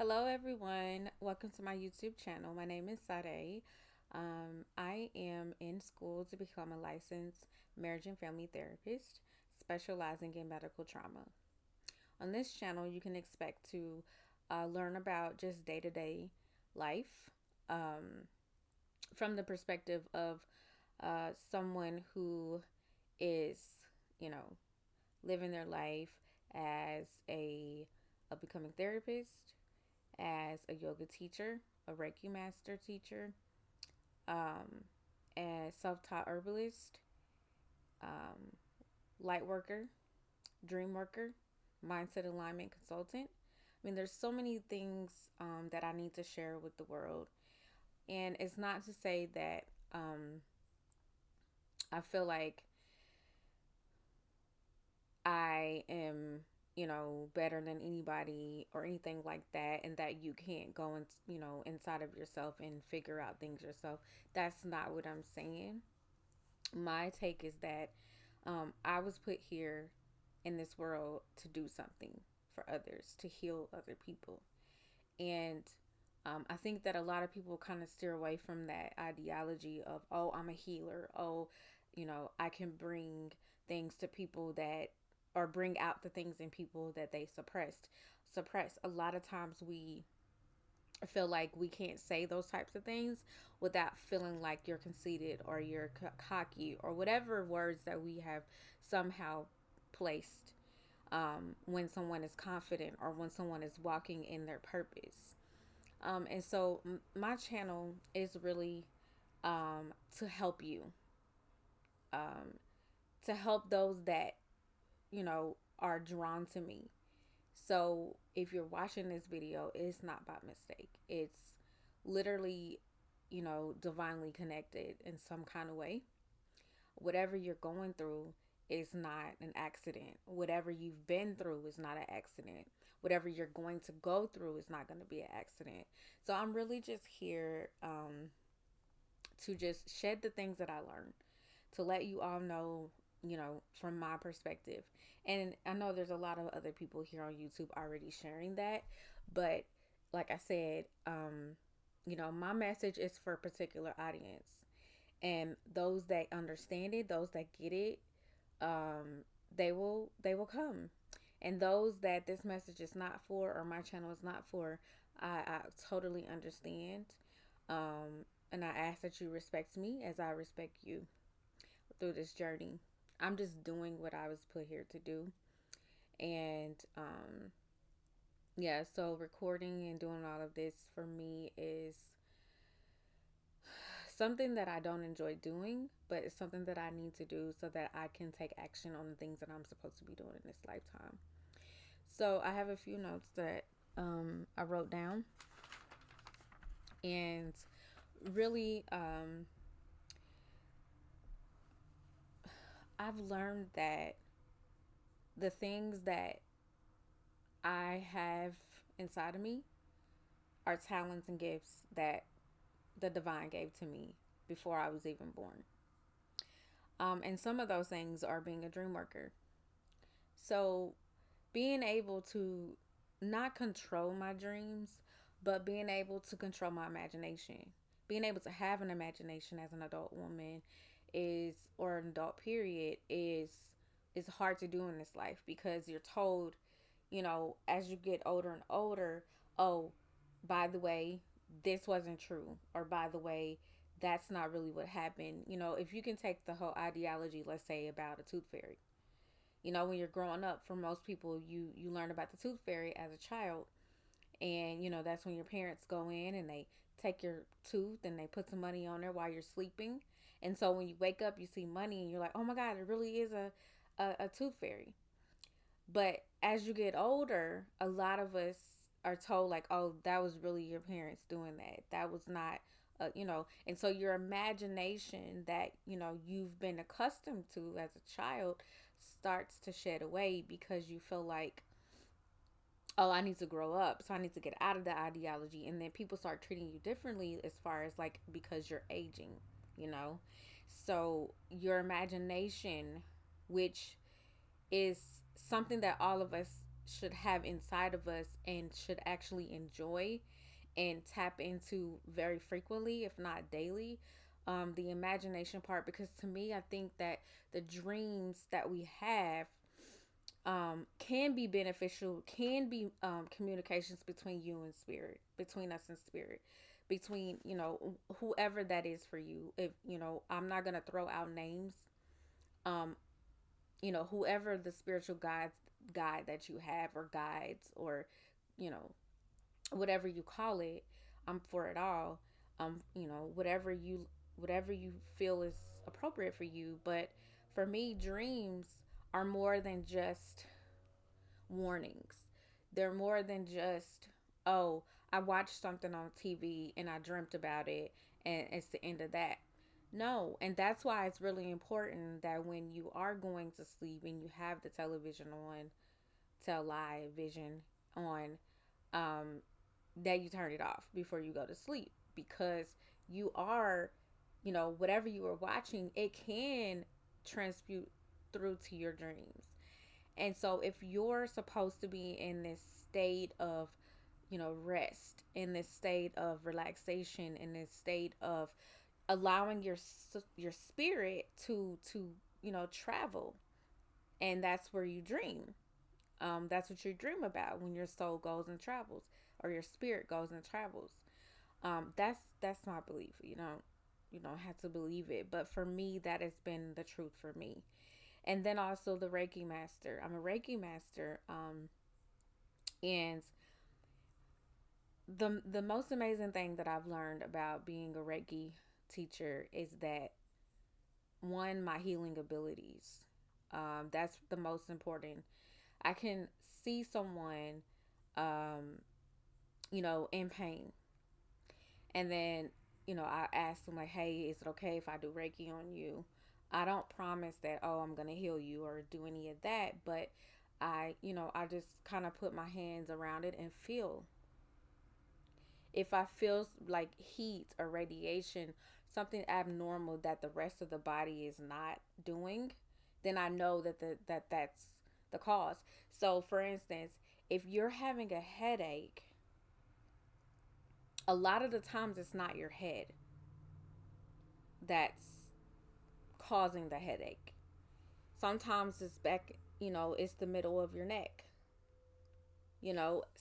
Hello, everyone. Welcome to my YouTube channel. My name is Sade. I am in school to become a licensed marriage and family therapist, specializing in medical trauma. On this channel, you can expect to learn about just day to day life um, from the perspective of someone who is, you know, living their life as a becoming therapist, as a yoga teacher, a Reiki master teacher, um, as self-taught herbalist, um, light worker, dream worker, mindset alignment consultant. I mean, there's so many things that I need to share with the world, and it's not to say that I feel like I am, better than anybody or anything like that, and that you can't go and, inside of yourself and figure out things yourself. That's not what I'm saying. My take is that I was put here in this world to do something for others, to heal other people. And I think that a lot of people kind of steer away from that ideology of, oh, I'm a healer. Oh, I can bring things to people that, or bring out the things in people that they suppress. A lot of times we feel like we can't say those types of things without feeling like you're conceited or you're cocky or whatever words that we have somehow placed when someone is confident or when someone is walking in their purpose. And so my channel is really to help you, um, to help those that, are drawn to me. So if you're watching this video, it's not by mistake. It's literally, divinely connected in some kind of way. Whatever you're going through is not an accident. Whatever you've been through is not an accident. Whatever you're going to go through is not going to be an accident. So I'm really just here to just shed the things that I learned, to let you all know, from my perspective. And I know there's a lot of other people here on YouTube already sharing that, but like I said, my message is for a particular audience. And those that understand it, those that get it, they will come. And those that this message is not for, or my channel is not for, I totally understand. And I ask that you respect me as I respect you through this journey. I'm just doing what I was put here to do. And yeah, so recording and doing all of this for me is something that I don't enjoy doing, but it's something that I need to do so that I can take action on the things that I'm supposed to be doing in this lifetime. So I have a few notes that I wrote down, and really, I've learned that the things that I have inside of me are talents and gifts that the divine gave to me before I was even born. And some of those things are being a dream worker. So being able to not control my dreams, but being able to control my imagination, being able to have an imagination as an adult woman is, or an adult period, is hard to do in this life because you're told, as you get older and older, oh, by the way, this wasn't true, or by the way, that's not really what happened. If you can take the whole ideology, let's say, about a tooth fairy. When you're growing up, for most people, you learn about the tooth fairy as a child, and that's when your parents go in and they take your tooth and they put some money on there while you're sleeping. And so when you wake up, you see money and you're like, oh my god, it really is a tooth fairy. But as you get older, a lot of us are told, like, oh, that was really your parents doing that. That was not, and so your imagination that, you've been accustomed to as a child starts to shed away because you feel like, oh, I need to grow up. So I need to get out of the ideology. And then people start treating you differently as far as like, because you're aging, you know? So your imagination, which is something that all of us should have inside of us and should actually enjoy and tap into very frequently, if not daily. The imagination part, because to me, I think that the dreams that we have can be beneficial, can be communications between you and spirit, between us and spirit, between, whoever that is for you. If, I'm not going to throw out names, um, whoever the spiritual guide that you have, or guides, or, you know, whatever you call it, I'm for it all. Whatever you feel is appropriate for you. But for me, dreams are more than just warnings. They're more than just, oh, I watched something on TV and I dreamt about it and it's the end of that. No, and that's why it's really important that when you are going to sleep and you have the television on, live vision on, um, that you turn it off before you go to sleep, because you are, whatever you are watching, it can transmute through to your dreams. And so if you're supposed to be in this state of, rest, in this state of relaxation, in this state of allowing your spirit to travel, and that's where you dream. That's what you dream about when your soul goes and travels, or your spirit goes and travels. That's my belief. You don't have to believe it, but for me, that has been the truth for me. And then also the Reiki master. I'm a Reiki master, and the most amazing thing that I've learned about being a Reiki teacher is that, one, my healing abilities. That's the most important. I can see someone, um, in pain, and then, I ask them like, "Hey, is it okay if I do Reiki on you?" I don't promise that, oh, I'm gonna heal you or do any of that, but I just kind of put my hands around it and feel. If I feel like heat or radiation, something abnormal that the rest of the body is not doing, then I know that's the cause. So, for instance, if you're having a headache, a lot of the times it's not your head that's causing the headache. Sometimes it's back, it's the middle of your neck.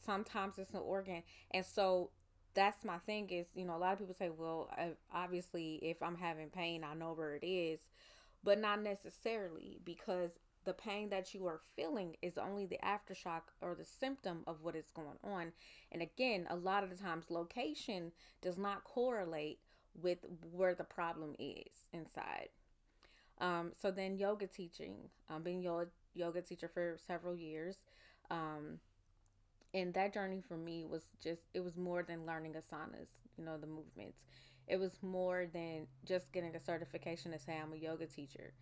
Sometimes it's an organ. And so that's my thing is, a lot of people say, well, obviously, if I'm having pain, I know where it is, but not necessarily, because the pain that you are feeling is only the aftershock or the symptom of what is going on. And again, a lot of the times, location does not correlate with where the problem is inside. So then yoga teaching, being yoga teacher for several years. Um, and that journey for me was just, it was more than learning asanas, the movements. It was more than just getting a certification to say I'm a yoga teacher,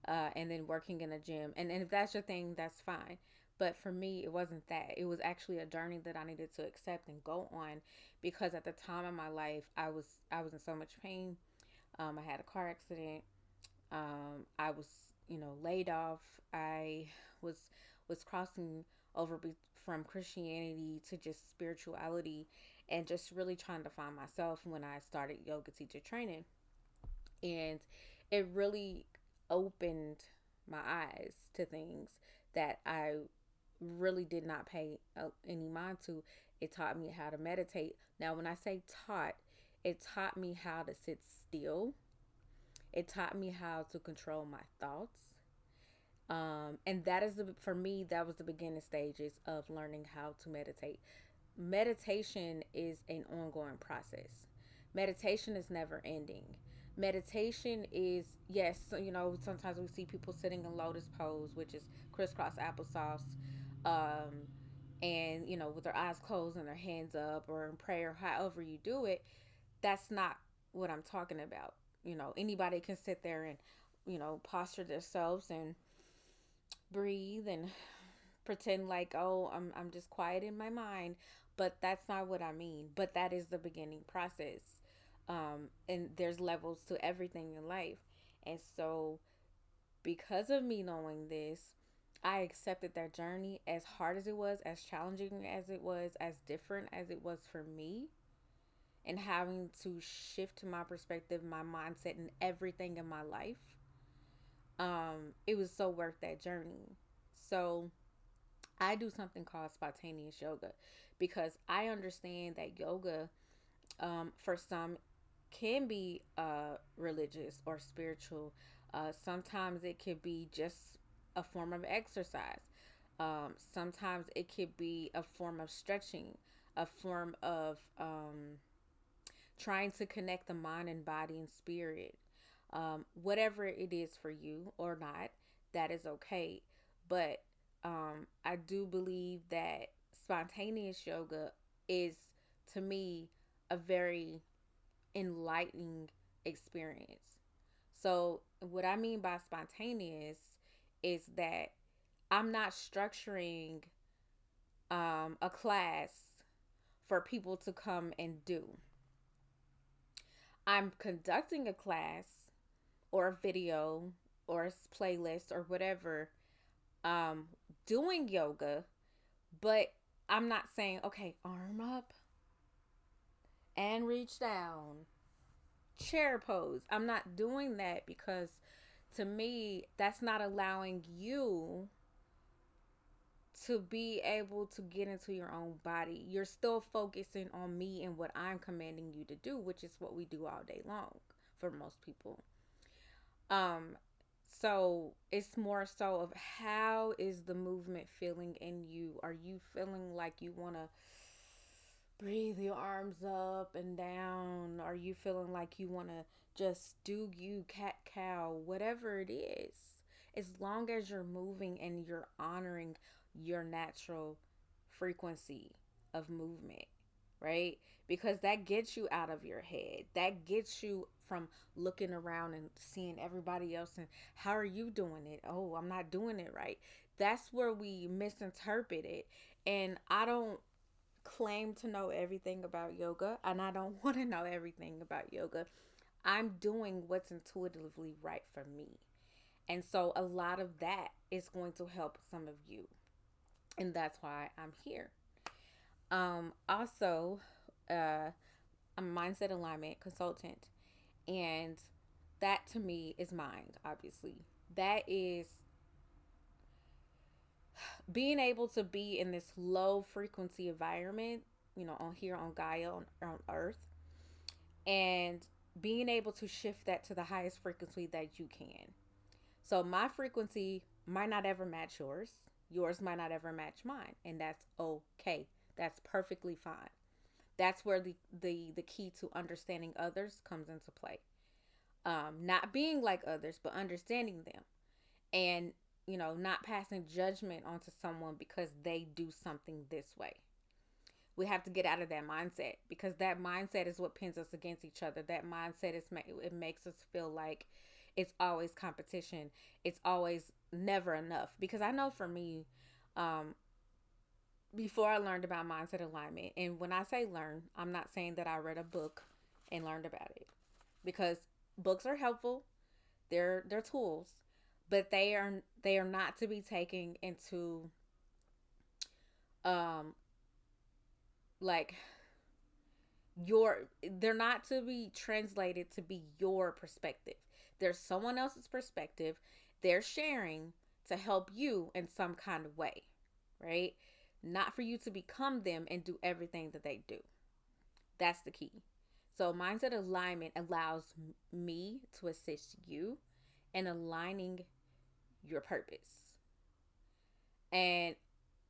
and then working in a gym. And if that's your thing, that's fine. But for me, it wasn't that. It was actually a journey that I needed to accept and go on, because at the time of my life, I was in so much pain. I had a car accident. I was, laid off. I was was crossing over from Christianity to just spirituality, and just really trying to find myself when I started yoga teacher training. And it really opened my eyes to things that I really did not pay any mind to. It taught me how to meditate. Now, when I say taught, it taught me how to sit still. It taught me how to control my thoughts. And that is for me, that was the beginning stages of learning how to meditate. Meditation is an ongoing process. Meditation is never ending. Meditation is, yes, sometimes we see people sitting in lotus pose, which is crisscross applesauce, um, and, with their eyes closed and their hands up, or in prayer, however you do it. That's not what I'm talking about. Anybody can sit there and, posture themselves and breathe and pretend like, oh, I'm just quiet in my mind, but that's not what I mean. But that is the beginning process. And there's levels to everything in life. And so, because of me knowing this, I accepted that journey, as hard as it was, as challenging as it was, as different as it was for me, and having to shift my perspective, my mindset, and everything in my life. It was so worth that journey. So I do something called spontaneous yoga because I understand that yoga, for some, can be religious or spiritual. Sometimes it could be just a form of exercise. Sometimes it could be a form of stretching, a form of trying to connect the mind and body and spirit. Whatever it is for you or not, that is okay. But I do believe that spontaneous yoga is, to me, a very enlightening experience. So, what I mean by spontaneous is that I'm not structuring a class for people to come and do. I'm conducting a class or a video or a playlist or whatever, um, doing yoga, but I'm not saying, okay, arm up and reach down, chair pose. I'm not doing that because to me, that's not allowing you to be able to get into your own body. You're still focusing on me and what I'm commanding you to do, which is what we do all day long for most people. Um, so it's more so of how is the movement feeling in you? Are you feeling like you want to breathe your arms up and down? Are you feeling like you want to just do you, cat cow, whatever it is? As long as you're moving and you're honoring your natural frequency of movement, right? Because that gets you out of your head. That gets you from looking around and seeing everybody else and how are you doing it? Oh, I'm not doing it right. That's where we misinterpret it. And I don't claim to know everything about yoga, and I don't want to know everything about yoga. I'm doing what's intuitively right for me. And so a lot of that is going to help some of you. And that's why I'm here. Also, I'm a mindset alignment consultant, and that to me is mind, obviously. That is being able to be in this low frequency environment, on here on Gaia, on Earth, and being able to shift that to the highest frequency that you can. So my frequency might not ever match yours. Yours might not ever match mine, and that's okay. That's perfectly fine. That's where the key to understanding others comes into play. Not being like others, but understanding them, and not passing judgment onto someone because they do something this way. We have to get out of that mindset because that mindset is what pins us against each other. That mindset it makes us feel like it's always competition. It's always never enough. Because I know for me, um, before I learned about mindset alignment, and when I say learn, I'm not saying that I read a book and learned about it, because books are helpful. They're tools, but they are not to be taken into um like your they're not to be translated to be your perspective. There's someone else's perspective they're sharing to help you in some kind of way, right? Not for you to become them and do everything that they do. That's the key. So mindset alignment allows me to assist you in aligning your purpose. And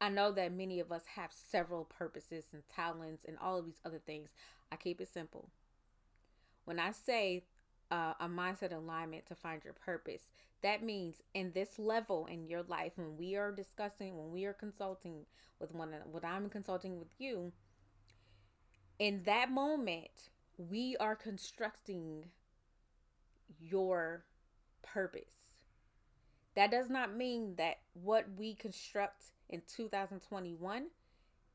I know that many of us have several purposes and talents and all of these other things. I keep it simple. When I say a mindset alignment to find your purpose, that means in this level in your life, when we are discussing, when we are consulting with one another, when I'm consulting with you, in that moment, we are constructing your purpose. That does not mean that what we construct in 2021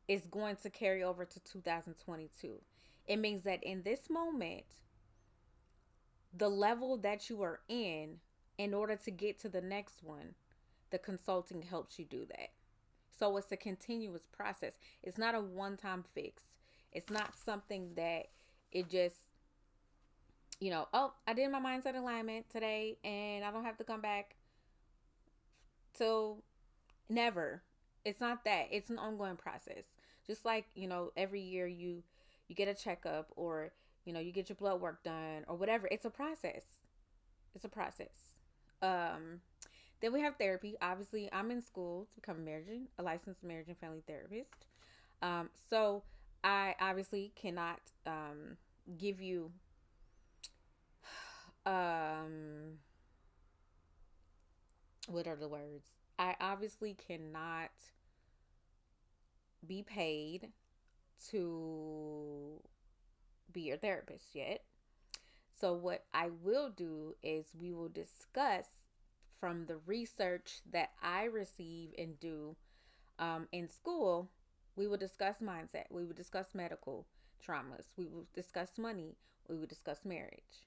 is going to carry over to 2022. It means that in this moment, the level that you are in order to get to the next one, The consulting helps you do that. So it's a continuous process. It's not a one time fix. It's not something that it just, oh, I did my mindset alignment today and I don't have to come back till never. It's not that. It's an ongoing process. Just like, every year you get a checkup, or, you get your blood work done or whatever. It's a process. It's a process. Um then we have therapy. Obviously, I'm in school to become a licensed marriage and family therapist. So I obviously cannot give you um, what are the words? I obviously cannot be paid to be your therapist yet. So what I will do is we will discuss from the research that I receive and do in school. We will discuss mindset. We will discuss medical traumas. We will discuss money. We will discuss marriage,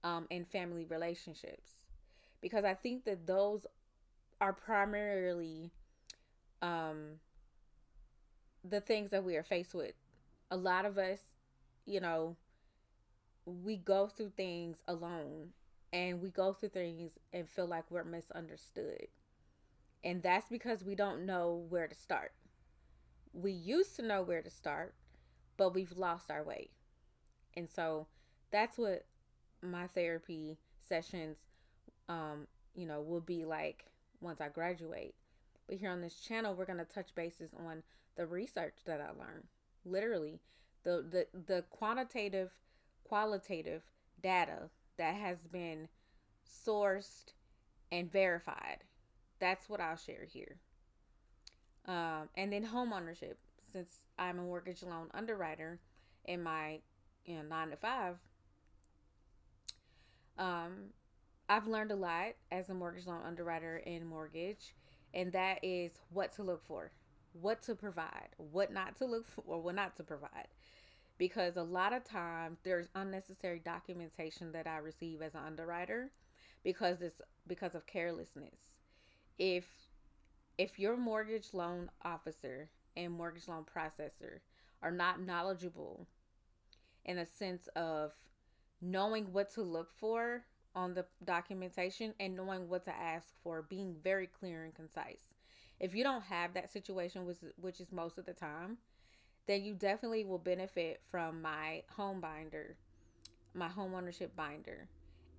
and family relationships, because I think that those are primarily um, the things that we are faced with. A lot of us, you know, we go through things alone, and we go through things and feel like we're misunderstood. And that's because we don't know where to start. We used to know where to start, but we've lost our way. And so that's what my therapy sessions, will be like once I graduate. But here on this channel, we're going to touch bases on the research that I learned. Literally, the qualitative data that has been sourced and verified. That's what I'll share here. And then home ownership. Since I'm a mortgage loan underwriter in my 9 to 5, um, I've learned a lot as a mortgage loan underwriter in mortgage, and that is what to look for, what to provide, what not to look for, or what not to provide. Because a lot of times there's unnecessary documentation that I receive as an underwriter because of carelessness. If if your mortgage loan officer and mortgage loan processor are not knowledgeable in a sense of knowing what to look for on the documentation and knowing what to ask for, being very clear and concise. If you don't have that situation, which is most of the time, then you definitely will benefit from my home binder, my home ownership binder.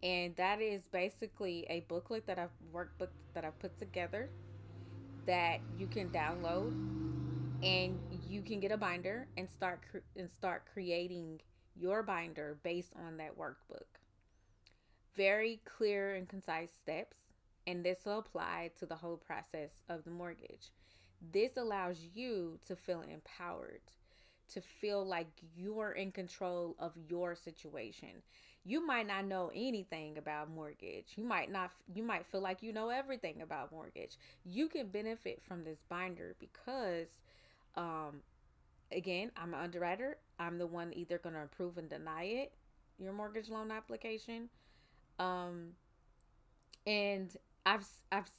And that is basically a booklet that workbook that I've put together that you can download, and you can get a binder and start creating your binder based on that workbook. Very clear and concise steps, and this will apply to the whole process of the mortgage. This allows you to feel empowered, to feel like you're in control of your situation. You might not know anything about mortgage. You might feel like you know everything about mortgage. You can benefit from this binder because um again, I'm an underwriter. I'm the one either going to approve and deny it, your mortgage loan application. Um and I've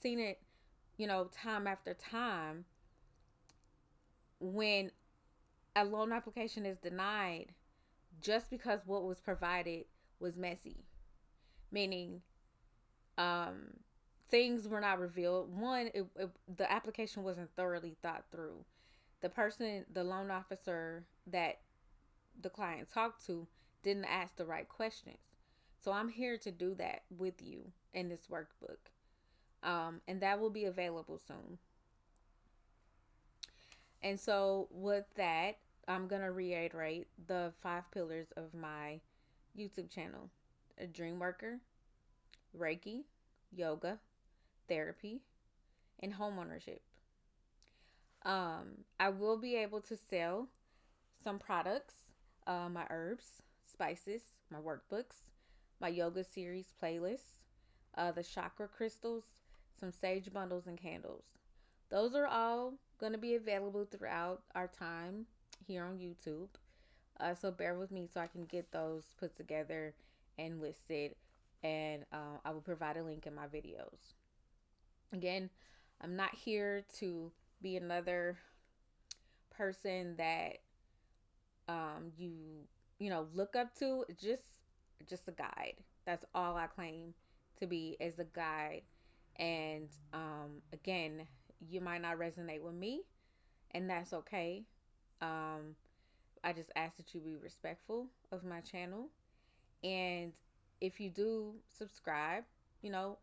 seen it, time after time, when a loan application is denied just because what was provided was messy, meaning um, things were not revealed. One, the application wasn't thoroughly thought through. The loan officer that the client talked to, didn't ask the right questions. So I'm here to do that with you in this workbook. And that will be available soon. And so with that, I'm going to reiterate the 5 pillars of my YouTube channel: a dream worker, Reiki, yoga, therapy, and homeownership. I will be able to sell some products, my herbs, spices, my workbooks, my yoga series playlists, the chakra crystals, some sage bundles, and candles. Those are all going to be available throughout our time here on YouTube. So bear with me so I can get those put together and listed. And I will provide a link in my videos. Again, I'm not here to be another person that you look up to. Just a guide. That's all I claim to be, as a guide. And again, you might not resonate with me, and that's okay. um I just ask that you be respectful of my channel. And if you do subscribe,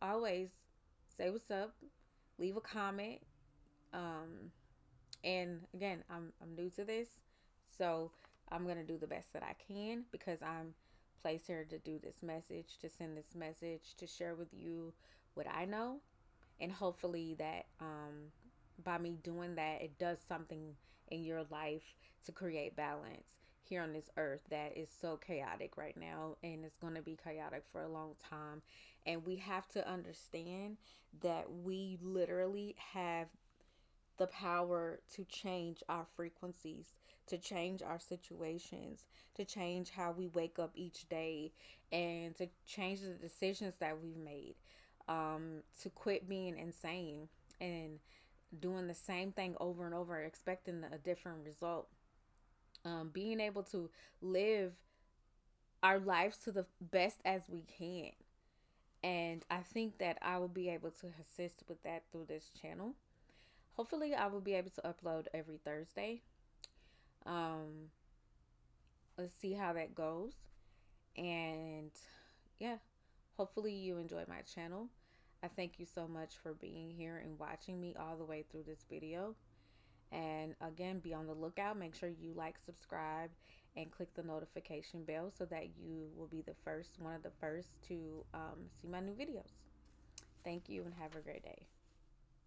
always say what's up, leave a comment. Um, and again, I'm new to this, so I'm gonna do the best that I can, because I'm placed here to do this message, to send this message, to share with you what I know, and hopefully that by me doing that, it does something in your life to create balance here on this earth that is so chaotic right now, and it's going to be chaotic for a long time. And we have to understand that we literally have the power to change our frequencies, to change our situations, to change how we wake up each day, and to change the decisions that we've made. To quit being insane and doing the same thing over and over, expecting a different result. Being able to live our lives to the best as we can. And I think that I will be able to assist with that through this channel. Hopefully, I will be able to upload every Thursday. Um, let's see how that goes. And yeah, hopefully, you enjoy my channel. I thank you so much for being here and watching me all the way through this video. And again, be on the lookout. Make sure you like, subscribe, and click the notification bell so that you will be one of the first to see my new videos. Thank you and have a great day.